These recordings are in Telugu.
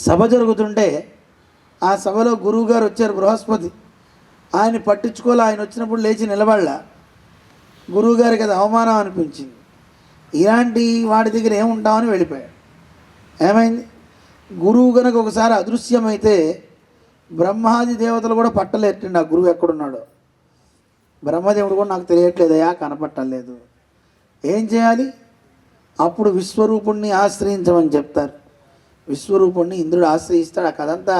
సభ జరుగుతుంటే ఆ సభలో గురువుగారు వచ్చారు, బృహస్పతి. ఆయన పట్టించుకోలే. ఆయన వచ్చినప్పుడు లేచి నిలబడలా. గురువుగారికి అది అవమానం అనిపించింది. ఇలాంటి వాడి దగ్గర ఏముంటామని వెళ్ళిపోయాడు. ఏమైంది? గురువు కనుక ఒకసారి అదృశ్యమైతే బ్రహ్మాది దేవతలు కూడా పట్టలేటండి ఆ గురువు ఎక్కడున్నాడో. బ్రహ్మదేవుడు కూడా నాకు తెలియట్లేదయా, కనపట్టలేదు. ఏం చేయాలి? అప్పుడు విశ్వరూపుణ్ణి ఆశ్రయించమని చెప్తారు. విశ్వరూపుణ్ణి ఇంద్రుడు ఆశ్రయిస్తాడు. ఆ కథ అంతా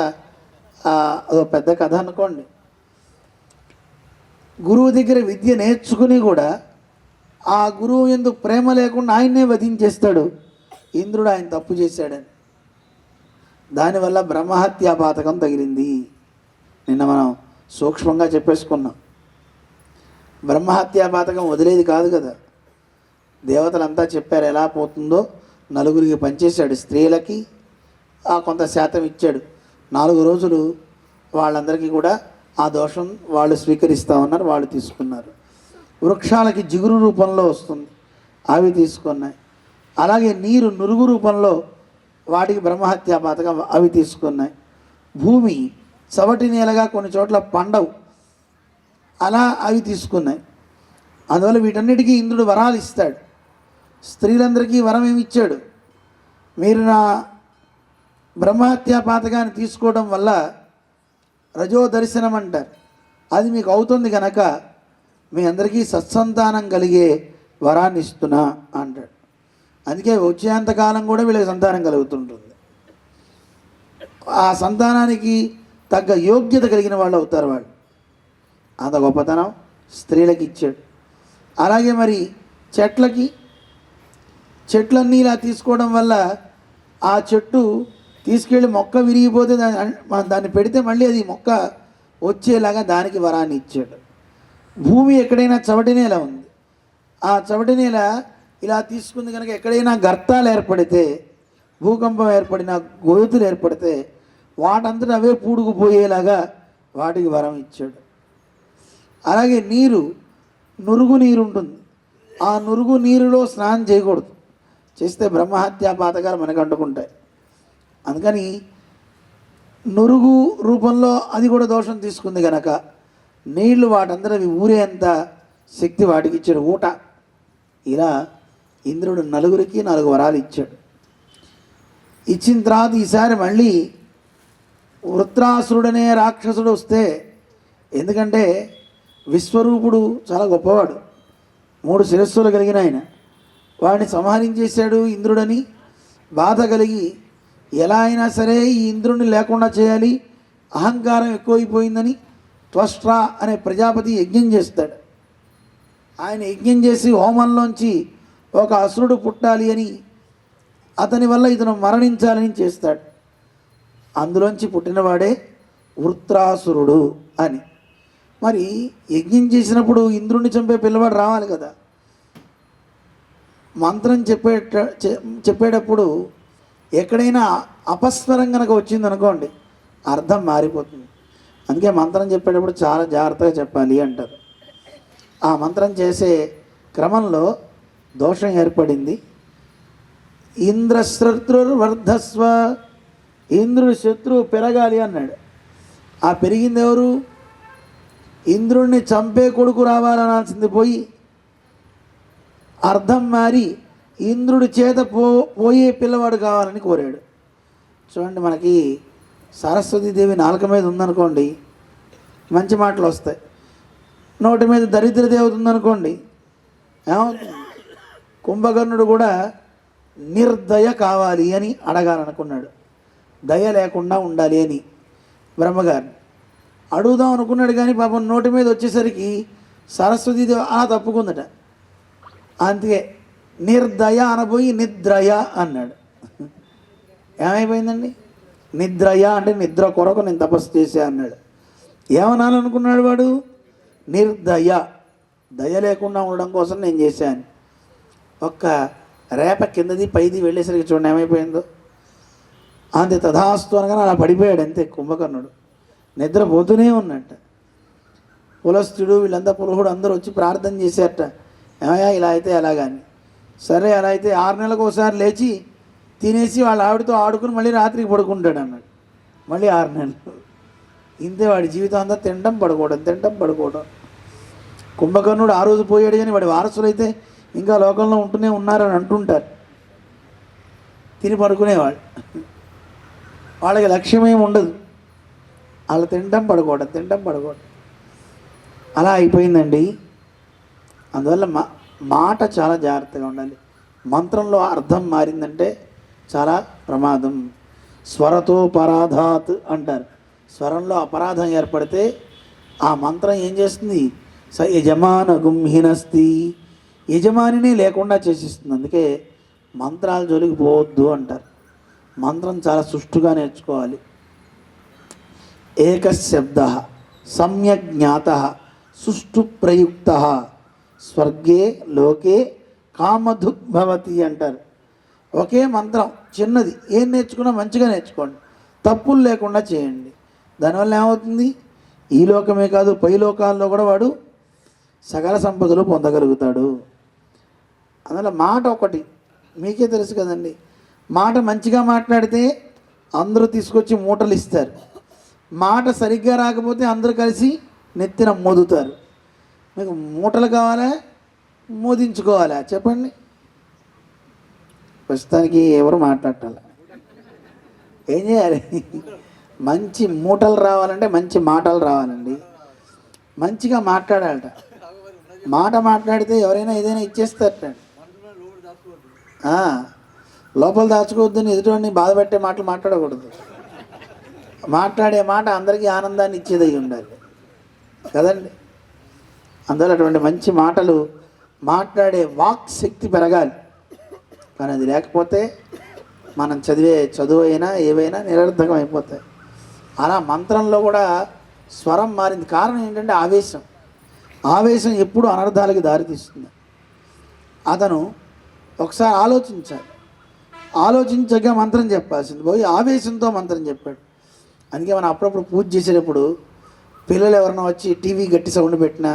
అదో పెద్ద కథ అనుకోండి. గురువు దగ్గర విద్య నేర్చుకుని కూడా ఆ గురువు ఎందుకు ప్రేమ లేకుండా ఆయన్నే వధించేస్తాడు ఇంద్రుడు, ఆయన తప్పు చేశాడని. దానివల్ల బ్రహ్మహత్యా పాతకం తగిలింది. నిన్న మనం సూక్ష్మంగా చెప్పేసుకున్నాం. బ్రహ్మహత్యా పాతకం వదిలేది కాదు కదా. దేవతలంతా చెప్పారు ఎలా పోతుందో. నలుగురికి పనిచేశాడు. స్త్రీలకి కొంత శాతం ఇచ్చాడు. 4 రోజులు వాళ్ళందరికీ కూడా ఆ దోషం వాళ్ళు స్వీకరిస్తూ ఉన్నారు, వాళ్ళు తీసుకున్నారు. వృక్షాలకి జిగురు రూపంలో వస్తుంది, అవి తీసుకున్నాయి. అలాగే నీరు నురుగు రూపంలో వాటికి బ్రహ్మహత్యా పాతకం, అవి తీసుకున్నాయి. భూమి చవటి నేలగా కొన్ని చోట్ల పండవు, అలా అవి తీసుకున్నాయి. అందువల్ల వీటన్నిటికీ ఇంద్రుడు వరాలు ఇస్తాడు. స్త్రీలందరికీ వరం ఏమి ఇచ్చాడు? మీరు నా బ్రహ్మహత్యా పాతకాన్ని తీసుకోవడం వల్ల రజో దర్శనం అంటారు, అది మీకు అవుతుంది కనుక మీ అందరికీ సత్సంతానం కలిగే వరాన్ని ఇస్తున్నా అంటాడు. అందుకే వచ్చేంతకాలం కూడా వీళ్ళకి సంతానం కలుగుతుంటుంది. ఆ సంతానానికి తగ్గ యోగ్యత కలిగిన వాళ్ళు అవుతారు వాళ్ళు. అంత గొప్పతనం స్త్రీలకి ఇచ్చాడు. అలాగే మరి చెట్లన్నీ ఇలా తీసుకోవడం వల్ల ఆ చెట్టు తీసుకెళ్ళి మొక్క విరిగిపోతే దాన్ని పెడితే మళ్ళీ అది మొక్క వచ్చేలాగా దానికి వరాన్ని ఇచ్చాడు. భూమి ఎక్కడైనా చవటి నేల ఉంది, ఆ చవటి నేల ఇలా తీసుకుంది కనుక ఎక్కడైనా గర్తాలు ఏర్పడితే, భూకంపం ఏర్పడిన గోతులు ఏర్పడితే వాటంతటా అవే పూడుకుపోయేలాగా వాటికి వరం ఇచ్చాడు. అలాగే నురుగు నీరు ఉంటుంది, ఆ నురుగు నీరులో స్నానం చేయకూడదు. చేస్తే బ్రహ్మహత్యా పాతకాలు మనకు అంటుకుంటాయి. అందుకని నురుగు రూపంలో అది కూడా దోషం తీసుకుంది కనుక నీళ్లు వాటందరూ ఊరేంత శక్తి వాటికి ఇచ్చాడు. ఊట. ఇలా ఇంద్రుడు నలుగురికి 4 వరాలు ఇచ్చాడు. ఇచ్చిన తర్వాత ఈసారి మళ్ళీ వృత్రాసురుడనే రాక్షసుడు వస్తే, ఎందుకంటే విశ్వరూపుడు చాలా గొప్పవాడు, 3 శిరస్సులు కలిగిన ఆయన, వాడిని సంహరించేశాడు ఇంద్రుడని బాధ కలిగి ఎలా అయినా సరే ఈ ఇంద్రుడిని లేకుండా చేయాలి, అహంకారం ఎక్కువైపోయిందని త్వష్ట్రా అనే ప్రజాపతి యజ్ఞం చేస్తాడు. ఆయన యజ్ఞం చేసి హోమంలోంచి ఒక అసురుడు పుట్టాలి అని, అతని వల్ల ఇతను మరణించాలని చేస్తాడు. అందులోంచి పుట్టినవాడే వృత్రాసురుడు అని. మరి యజ్ఞం చేసినప్పుడు ఇంద్రుడిని చంపే పిల్లవాడు రావాలి కదా. మంత్రం చెప్పేటప్పుడు ఎక్కడైనా అపస్వరం కనుక వచ్చిందనుకోండి అర్థం మారిపోతుంది. అందుకే మంత్రం చెప్పేటప్పుడు చాలా జాగ్రత్తగా చెప్పాలి అంటారు. ఆ మంత్రం చేసే క్రమంలో దోషం ఏర్పడింది. ఇంద్రశత్రుర్వర్ధస్వ, ఇంద్రుడి శత్రువు పెరగాలి అన్నాడు. ఆ పెరిగింది ఎవరు? ఇంద్రుడిని చంపే కొడుకు రావాలనాల్సింది పోయి అర్థం మారి ఇంద్రుడి చేత పోయే పిల్లవాడు కావాలని కోరాడు. చూడండి, మనకి సరస్వతీదేవి నాలుక మీద ఉందనుకోండి మంచి మాటలు వస్తాయి, నోటి మీద దరిద్ర దేవత ఉందనుకోండి ఏమవుతుంది? కుంభకర్ణుడు కూడా నిర్దయ కావాలి అని అడగాలనుకున్నాడు, దయ లేకుండా ఉండాలి అని బ్రహ్మగారిని అడుగుదాం అనుకున్నాడు. కానీ పాపం నోటి మీద వచ్చేసరికి సరస్వతీదేవి తప్పుకుందట. అందుకే నిర్దయ అనబోయి నిద్రయ అన్నాడు. ఏమైపోయిందండి? నిద్రయ అంటే నిద్ర కొరకు నేను తపస్సు చేసే అన్నాడు. ఏమనాలనుకున్నాడు వాడు? నిర్దయ, దయ లేకుండా ఉండడం కోసం నేను చేశాను. ఒక్క రేప కిందది పైది వెళ్ళేసరికి చూడండి ఏమైపోయిందో. అంతే తథాస్తు అనగానే అలా పడిపోయాడు అంతే కుంభకర్ణుడు. నిద్రపోతూనే ఉన్నట్ట. పులస్తుడు వీళ్ళంతా పులహుడు అందరూ వచ్చి ప్రార్థన చేశారట, ఏమయ్యా ఇలా అయితే ఎలాగాని. సరే అలా అయితే 6 నెలలకు ఒకసారి లేచి తినేసి వాళ్ళ ఆవిడతో ఆడుకుని మళ్ళీ రాత్రికి పడుకుంటాడు అన్నాడు. మళ్ళీ 6 నెలలు ఇంతే వాడి జీవితం అంతా తినడం పడుకోవడం. కుంభకర్ణుడు ఆ రోజు పోయాడు, కానీ వాడి వారసులు అయితే ఇంకా లోకంలో ఉంటూనే ఉన్నారని అంటుంటారు. తిని పడుకునేవాళ్ళు, వాళ్ళకి లక్ష్యమేమి ఉండదు, వాళ్ళు తినడం పడుకోవడం అలా అయిపోయిందండి. అందువల్ల మాట చాలా జాగ్రత్తగా ఉండాలి. మంత్రంలో అర్థం మారిందంటే చాలా ప్రమాదం. స్వరతో పరాధాత్ అంటారు. స్వరంలో అపరాధం ఏర్పడితే ఆ మంత్రం ఏం చేస్తుంది? స యజమాన గుంహినస్తి, యజమానిని లేకుండా చేసేస్తుంది. అందుకే మంత్రాల జోలికి పోవద్దు అంటారు. మంత్రం చాలా సుష్టుగా నేర్చుకోవాలి. ఏకశబ్ద సమ్యక్ జ్ఞాత సుష్టు ప్రయుక్త స్వర్గే లోకే కామధుగ్భవతి అంటారు. ఒకే మంత్రం చిన్నది, ఏం నేర్చుకున్నా మంచిగా నేర్చుకోండి, తప్పులు లేకుండా చేయండి. దానివల్ల ఏమవుతుంది? ఈ లోకమే కాదు, పై లోకాల్లో కూడా వాడు సకల సంపదలు పొందగలుగుతాడు. అందువల్ల మాట ఒకటి మీకే తెలుసు కదండి, మాట మంచిగా మాట్లాడితే అందరూ తీసుకొచ్చి మూటలు ఇస్తారు. మాట సరిగ్గా రాకపోతే అందరూ కలిసి నెత్తిన మోదుతారు. మీకు మూటలు కావాలా, మోదించుకోవాలా? చెప్పండి. ప్రస్తుతానికి ఎవరు మాట్లాడాలి? ఏం చేయాలి? మంచి మూటలు రావాలంటే మంచి మాటలు రావాలండి. మంచిగా మాట్లాడాలట. మాట మాట్లాడితే ఎవరైనా ఏదైనా ఇచ్చేస్తారట. లోపల దాచుకోవద్దని ఎదుటివాడిని బాధ పెట్టే మాటలు మాట్లాడకూడదు. మాట్లాడే మాట అందరికీ ఆనందాన్ని ఇచ్చేదై ఉండాలి కదండి. అందువల్ల అటువంటి మంచి మాటలు మాట్లాడే వాక్ శక్తి పెరగాలి. కానీ అది లేకపోతే మనం చదివే చదువు అయినా ఏవైనా నిరర్థకం అయిపోతాయి. అలా మంత్రంలో కూడా స్వరం మారింది. కారణం ఏంటంటే ఆవేశం ఎప్పుడు అనర్థాలకి దారితీస్తుంది. అతను ఒకసారి ఆలోచించగా మంత్రం చెప్పాల్సింది పోయి ఆవేశంతో మంత్రం చెప్పాడు. అందుకే మనం అప్పుడప్పుడు పూజ చేసేటప్పుడు పిల్లలు ఎవరైనా వచ్చి టీవీ గట్టి సౌండ్ పెట్టినా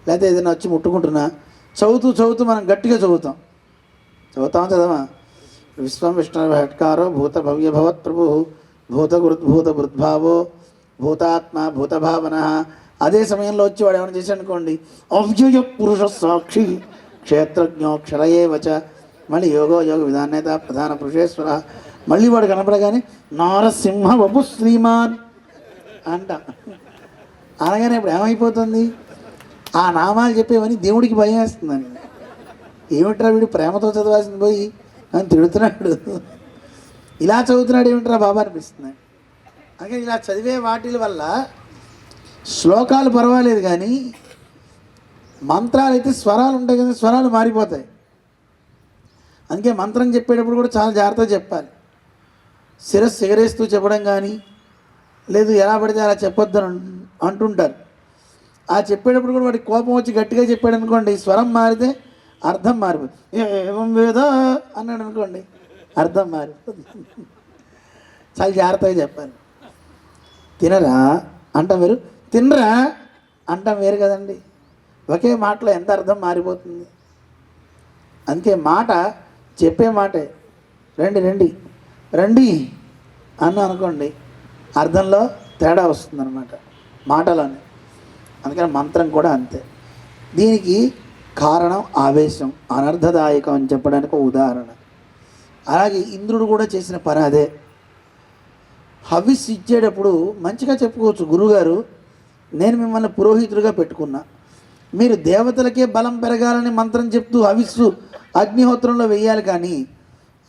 లేకపోతే ఏదైనా వచ్చి ముట్టుకుంటున్నా చదువుతూ మనం గట్టిగా చదవమా? విశ్వం విష్ణు హట్కారో భూత భవ్య భవత్ ప్రభు భూత భృద్భావో భూతాత్మ భూతభావన. అదే సమయంలో వచ్చి వాడు ఏమైనా చేశాడు అనుకోండి, అవ్యయ పురుష సాక్షి క్షేత్రజ్ఞోక్షరయే వచ, మళ్ళీ యోగ విధానేత ప్రధాన పురుషేశ్వర, మళ్ళీ వాడు కనపడగానే నారసింహ వపు శ్రీమాన్ అంట. అనగానే ఇప్పుడు ఏమైపోతుంది? ఆ నామాలు చెప్పేవని దేవుడికి భయం వేస్తుందండి. ఏమిట్రా వీడు ప్రేమతో చదవాల్సింది పోయి అని తిడుతున్నాడు, ఇలా చదువుతున్నాడు ఏమిట్రా బాబా అనిపిస్తుంది. అందుకని ఇలా చదివే వాటి వల్ల శ్లోకాలు పర్వాలేదు, కానీ మంత్రాలు అయితే స్వరాలు ఉంటాయి కదా, స్వరాలు మారిపోతాయి. అందుకే మంత్రం చెప్పేటప్పుడు కూడా చాలా జాగ్రత్తగా చెప్పాలి. శిరస్సు ఎగరేస్తూ చెప్పడం కానీ, లేదు ఎలా పడితే అలా చెప్పొద్దు అంటుంటారు. ఆ చెప్పేటప్పుడు కూడా వాడికి కోపం వచ్చి గట్టిగా చెప్పాడు అనుకోండి, స్వరం మారితే అర్థం మారిపోతుంది. ఏం వేదా అన్నాడు అనుకోండి, అర్థం మారిపోతుంది. చాలా జాగ్రత్తగా చెప్పాలి. తినరా అంటాం వేరు, తినరా అంటాం వేరు కదండి. ఒకే మాటలో ఎంత అర్థం మారిపోతుంది. అందుకే మాట చెప్పే మాటే. రండి అన్న అనుకోండి, అర్థంలో తేడా వస్తుందన్నమాట మాటలోనే. అందుకని మంత్రం కూడా అంతే. దీనికి కారణం ఆవేశం, అనర్థదాయకం అని చెప్పడానికి ఒక ఉదాహరణ. అలాగే ఇంద్రుడు కూడా చేసిన పని అదే. హవిస్ ఇచ్చేటప్పుడు మంచిగా చెప్పుకోవచ్చు, గురువుగారు నేను మిమ్మల్ని పురోహితుడిగా పెట్టుకున్నా, మీరు దేవతలకే బలం పెరగాలని మంత్రం చెప్తూ హవిస్సు అగ్నిహోత్రంలో వెయ్యాలి, కానీ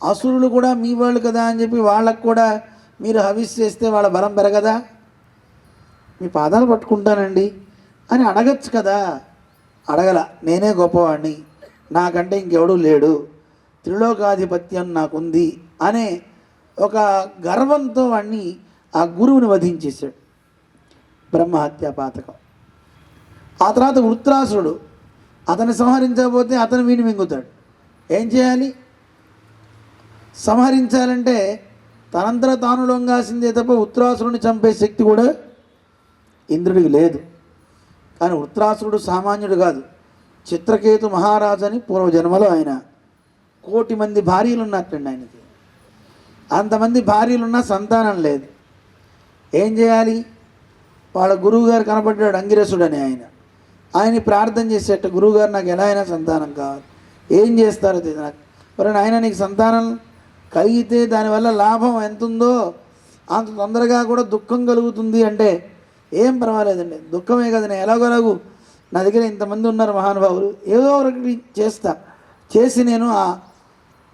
అసురులు కూడా మీ వాళ్ళు కదా అని చెప్పి వాళ్ళకు కూడా మీరు హవిస్ చేస్తే వాళ్ళ బలం పెరగదా? మీ పాదాలు పట్టుకుంటానండి అని అడగచ్చు కదా. అడగల. నేనే గొప్పవాడిని, నాకంటే ఇంకెవడూ లేడు, త్రిలోకాధిపత్యం నాకుంది అనే ఒక గర్వంతో వాడిని ఆ గురువుని వధించేశాడు. బ్రహ్మహత్యా పాతకం. ఆ తర్వాత వృత్రాసురుడు, అతన్ని సంహరించకపోతే అతను వీడిని మింగుతాడు. ఏం చేయాలి? సంహరించాలంటే తనంతట తాను లొంగాల్సిందే తప్ప వృత్రాసురుడిని చంపే శక్తి కూడా ఇంద్రుడికి లేదు. కానీ వృత్రాసురుడు సామాన్యుడు కాదు. చిత్రకేతు మహారాజు అని పూర్వజన్మలో ఆయన 1,000,000 మంది భార్యలు ఉన్నట్టండి ఆయనకి. అంతమంది భార్యలున్నా సంతానం లేదు. ఏం చేయాలి? వాళ్ళ గురువుగారు కనపడ్డాడు, అంగిరసుడు అని ఆయన ప్రార్థన చేసేట, గురువుగారు నాకు ఎలా అయినా సంతానం కావాలి, ఏం చేస్తారో తెలియదు నాకు. మరి ఆయన నీకు సంతానం కలిగితే దానివల్ల లాభం ఎంత ఉందో అంత తొందరగా కూడా దుఃఖం కలుగుతుంది అంటే ఏం పర్వాలేదండి, దుఃఖమే కదా, నేను ఎలాగోలాగు నా దగ్గర ఇంతమంది ఉన్నారు మహానుభావులు, ఏదో ఒకటి చేసి నేను ఆ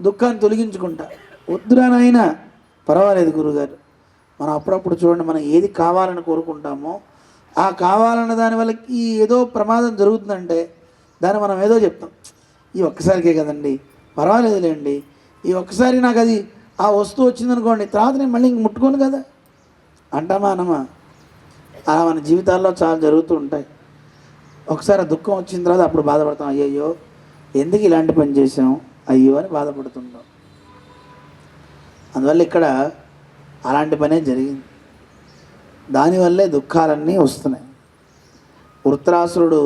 దుఃఖాన్ని తొలగించుకుంటా. వద్దురానైనా పర్వాలేదు గురుగారు. మనం అప్పుడప్పుడు చూడండి, మనం ఏది కావాలని కోరుకుంటామో ఆ కావాలన్న దానివల్ల ఏదో ప్రమాదం జరుగుతుందంటే దాన్ని మనం ఏదో చెప్తాం, ఈ ఒక్కసారికే కదండి, పర్వాలేదులేండి, ఈ ఒక్కసారి నాకు అది ఆ వస్తువు వచ్చిందనుకోండి, తర్వాత నేను మళ్ళీ ఇంక ముట్టుకోను కదా అంటామా అనమా? అలా మన జీవితాల్లో చాలా జరుగుతూ ఉంటాయి. ఒకసారి దుఃఖం వచ్చిన తర్వాత అప్పుడు బాధపడతాం, అయ్యయ్యో ఎందుకు ఇలాంటి పని చేసాం అయ్యో అని బాధపడుతుంటాం. అందువల్ల ఇక్కడ అలాంటి పనే జరిగింది. దానివల్లే దుఃఖాలన్నీ వస్తున్నాయి. వృత్రాసురుడు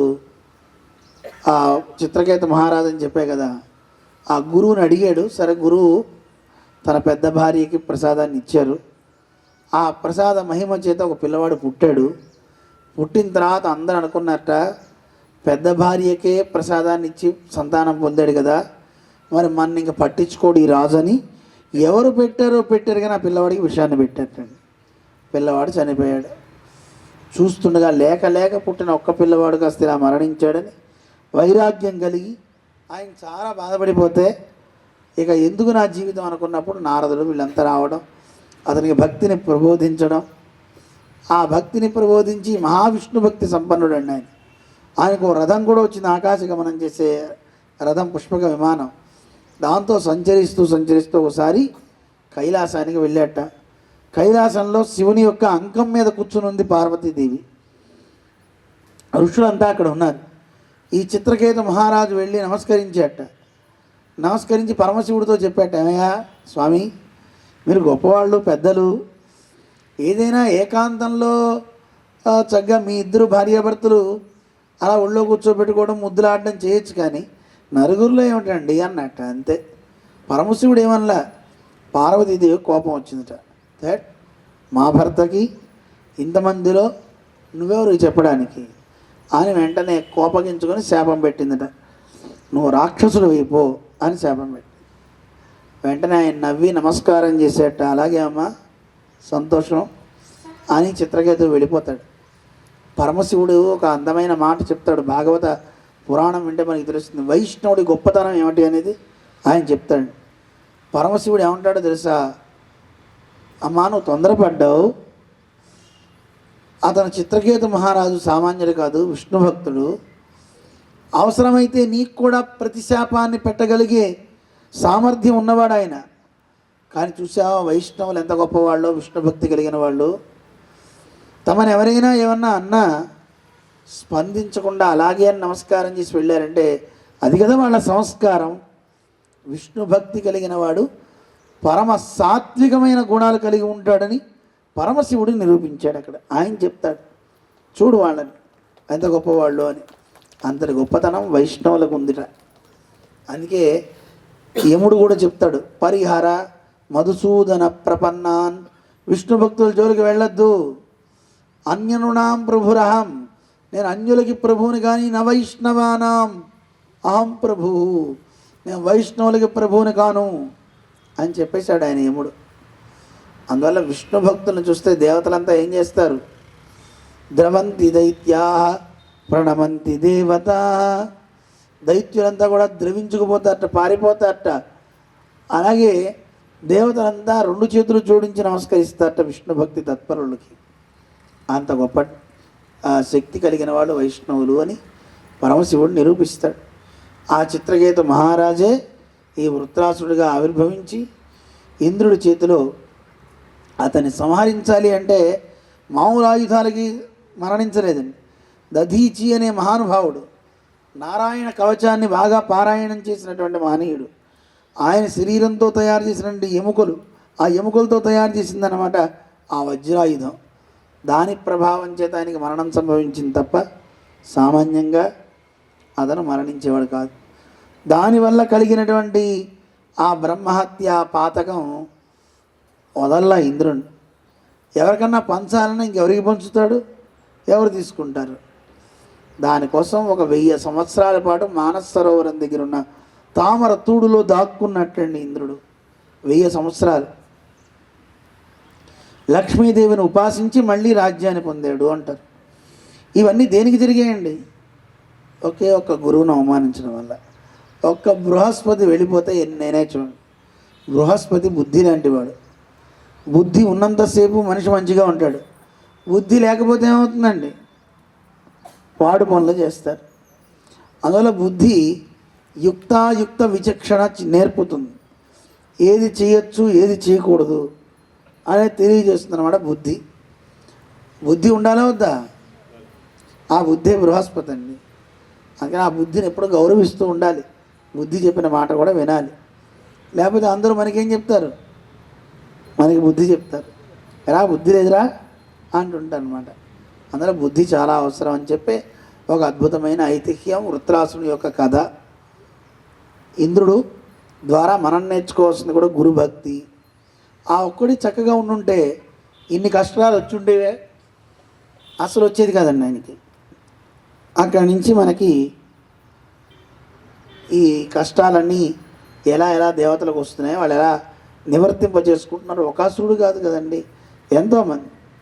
ఆ చిత్రకేతు మహారాజు అని చెప్పే కదా, ఆ గురువుని అడిగాడు. సరే, గురువు తన పెద్ద భార్యకి ప్రసాదాన్ని ఇచ్చారు. ఆ ప్రసాద మహిమ చేత ఒక పిల్లవాడు పుట్టాడు. పుట్టిన తర్వాత అందరూ అనుకున్నట్ట, పెద్ద భార్యకే ప్రసాదాన్ని ఇచ్చి సంతానం పొందాడు కదా, మరి మన ఇంక పట్టించుకోడు ఈ రాజు అని ఎవరు పెట్టారో కానీ ఆ పిల్లవాడికి విషయాన్ని పెట్టారండి. పిల్లవాడు చనిపోయాడు. చూస్తుండగా లేక పుట్టిన ఒక్క పిల్లవాడు కాస్త ఇలా మరణించాడని వైరాగ్యం కలిగి ఆయన చాలా బాధపడిపోతే, ఇక ఎందుకు నా జీవితం అనుకున్నప్పుడు నారదుడు వీళ్ళంతా రావడం, అతనికి భక్తిని ప్రబోధించడం. ఆ భక్తిని ప్రబోధించి మహావిష్ణు భక్తి సంపన్నుడు అండి ఆయన. ఆయనకు రథం కూడా వచ్చింది, ఆకాశ గమనం చేసే రథం, పుష్పక విమానం. దాంతో సంచరిస్తూ ఒకసారి కైలాసానికి వెళ్ళాట. కైలాసంలో శివుని యొక్క అంకం మీద కూర్చుని ఉంది పార్వతీదేవి. ఋషులంతా అక్కడ ఉన్నారు. ఈ చిత్రకేతు మహారాజు వెళ్ళి నమస్కరించి పరమశివుడితో చెప్పాట, ఏమయ్యా స్వామి, మీరు గొప్పవాళ్ళు, పెద్దలు, ఏదైనా ఏకాంతంలో చక్కగా మీ ఇద్దరు భార్యాభర్తలు అలా ఒళ్ళో కూర్చోబెట్టుకోవడం, ముద్దులాడడం చేయొచ్చు, కానీ నలుగురిలో ఏమిటండి అన్నట్ట. అంతే. పరమశివుడు ఏమనలా, పార్వతీదేవి కోపం వచ్చిందట. దట్ మా భర్తకి ఇంతమందిలో నువ్వెవరు చెప్పడానికి అని వెంటనే కోపగించుకొని శాపం పెట్టిందట. నువ్వు రాక్షసుడు అయిపో అని శాపం పెట్టి, వెంటనే ఆయన నవ్వి నమస్కారం చేసేట. అలాగే అమ్మ, సంతోషం అని చిత్రకేతువు వెళ్ళిపోతాడు. పరమశివుడు ఒక అందమైన మాట చెప్తాడు. భాగవత పురాణం వింటే మనకి తెలుస్తుంది వైష్ణవుడి గొప్పతనం ఏమిటి అనేది ఆయన చెప్తాడు. పరమశివుడు ఏమంటాడో తెలుసా? అమ్మా, నువ్వు తొందరపడ్డావు. అతను చిత్రకేతు మహారాజు సామాన్యుడు కాదు, విష్ణు భక్తుడు. అవసరమైతే నీకు కూడా ప్రతిశాపాన్ని పెట్టగలిగే సామర్థ్యం ఉన్నవాడు ఆయన. కానీ చూసావా, వైష్ణవులు ఎంత గొప్పవాళ్ళో, విష్ణు భక్తి కలిగిన వాళ్ళు. తమను ఎవరైనా ఏమన్నా అన్నా స్పందించకుండా అలాగే అని నమస్కారం చేసి వెళ్ళారంటే అది కదా వాళ్ళ సంస్కారం. విష్ణు భక్తి కలిగిన వాడు పరమ సాత్వికమైన గుణాలు కలిగి ఉంటాడని పరమశివుడు నిరూపించాడు. అక్కడ ఆయన చెప్తాడు, చూడు వాళ్ళని ఎంత గొప్పవాళ్ళు అని. అంతటి గొప్పతనం వైష్ణవులకు ఉందిట. అందుకే యముడు కూడా చెప్తాడు, పరిహార మధుసూదన ప్రపన్నాన్, విష్ణు భక్తుల జోలికి వెళ్ళొద్దు. అన్యనునాం ప్రభురహం, నేను అన్యులకి ప్రభువుని కానీ, నవైష్ణవానాం అహం ప్రభు, నేను వైష్ణవులకి ప్రభువుని కాను అని చెప్పేశాడు ఆయన యముడు. అందువల్ల విష్ణు భక్తులను చూస్తే దేవతలంతా ఏం చేస్తారు? ద్రవంతి దైత్యా ప్రణమంతి దేవత. దైత్యులంతా కూడా ద్రవించుకుపోతారట, పారిపోతారట. అలాగే దేవతలంతా రెండు చేతులు జోడించి నమస్కరిస్తారట విష్ణు భక్తి తత్పరులకి. అంత గొప్ప శక్తి కలిగిన వాళ్ళు వైష్ణవులు అని పరమశివుడు నిరూపిస్తాడు. ఆ చిత్రకేతు మహారాజే ఈ వృత్రాసుడిగా ఆవిర్భవించి ఇంద్రుడి చేతిలో అతన్ని సంహరించాలి అంటే మామూలు ఆయుధాలకి మరణించలేదండి. దధీచి అనే మహానుభావుడు, నారాయణ కవచాన్ని బాగా పారాయణం చేసినటువంటి మహనీయుడు, ఆయన శరీరంతో తయారు చేసినటువంటి ఎముకలు, ఆ ఎముకలతో తయారు చేసిందన్నమాట ఆ వజ్రాయుధం. దాని ప్రభావం చేత ఆయనకి మరణం సంభవించింది తప్ప సామాన్యంగా అతను మరణించేవాడు కాదు. దానివల్ల కలిగినటువంటి ఆ బ్రహ్మహత్య పాతకం వదల్లా ఇంద్రుని. ఎవరికన్నా పంచాలని ఇంకెవరికి పంచుతాడు? ఎవరు తీసుకుంటారు? దానికోసం ఒక 1000 సంవత్సరాల పాటు మానస సరోవరం దగ్గర ఉన్న తామర తూడులో దాక్కున్నట్టండి ఇంద్రుడు. 1000 సంవత్సరాలు లక్ష్మీదేవిని ఉపాసించి మళ్ళీ రాజ్యాన్ని పొందాడు అంటారు. ఇవన్నీ దేనికి జరిగాయండి? ఒకే ఒక్క గురువును అవమానించడం వల్ల. ఒక్క బృహస్పతి వెళ్ళిపోతే నేనే చూడండి. బృహస్పతి బుద్ధి లాంటివాడు. బుద్ధి ఉన్నంతసేపు మనిషి మంచిగా ఉంటాడు. బుద్ధి లేకపోతే ఏమవుతుందండి? పాడు పనులు చేస్తారు. అందువల్ల బుద్ధి యుక్తాయుక్త విచక్షణ నేర్పుతుంది. ఏది చేయొచ్చు, ఏది చేయకూడదు అనేది తెలియజేస్తుంది అన్నమాట బుద్ధి. బుద్ధి ఉండాలా వద్దా? ఆ బుద్ధే బృహస్పతి అండి. అందుకని ఆ బుద్ధిని ఎప్పుడు గౌరవిస్తూ ఉండాలి. బుద్ధి చెప్పిన మాట కూడా వినాలి. లేకపోతే అందరూ మనకేం చెప్తారు? మనకి బుద్ధి చెప్తారు. ఎలా బుద్ధి లేదురా అంటుంటారు అనమాట. అందులో బుద్ధి చాలా అవసరం అని చెప్పి ఒక అద్భుతమైన ఐతిహ్యం వృత్రాసుని యొక్క కథ. ఇంద్రుడు ద్వారా మనం నేర్చుకోవాల్సింది కూడా గురుభక్తి. ఆ ఒక్కడి చక్కగా ఉండుంటే ఇన్ని కష్టాలు వచ్చుండేవే? అసలు వచ్చేది కాదండి ఆయనకి. అక్కడి నుంచి మనకి ఈ కష్టాలన్నీ ఎలా ఎలా దేవతలకు వస్తున్నాయో వాళ్ళు ఎలా నివర్తింప చేసుకుంటున్నారు. ఒక అసురుడు కాదు కదండి, ఎంతోమంది.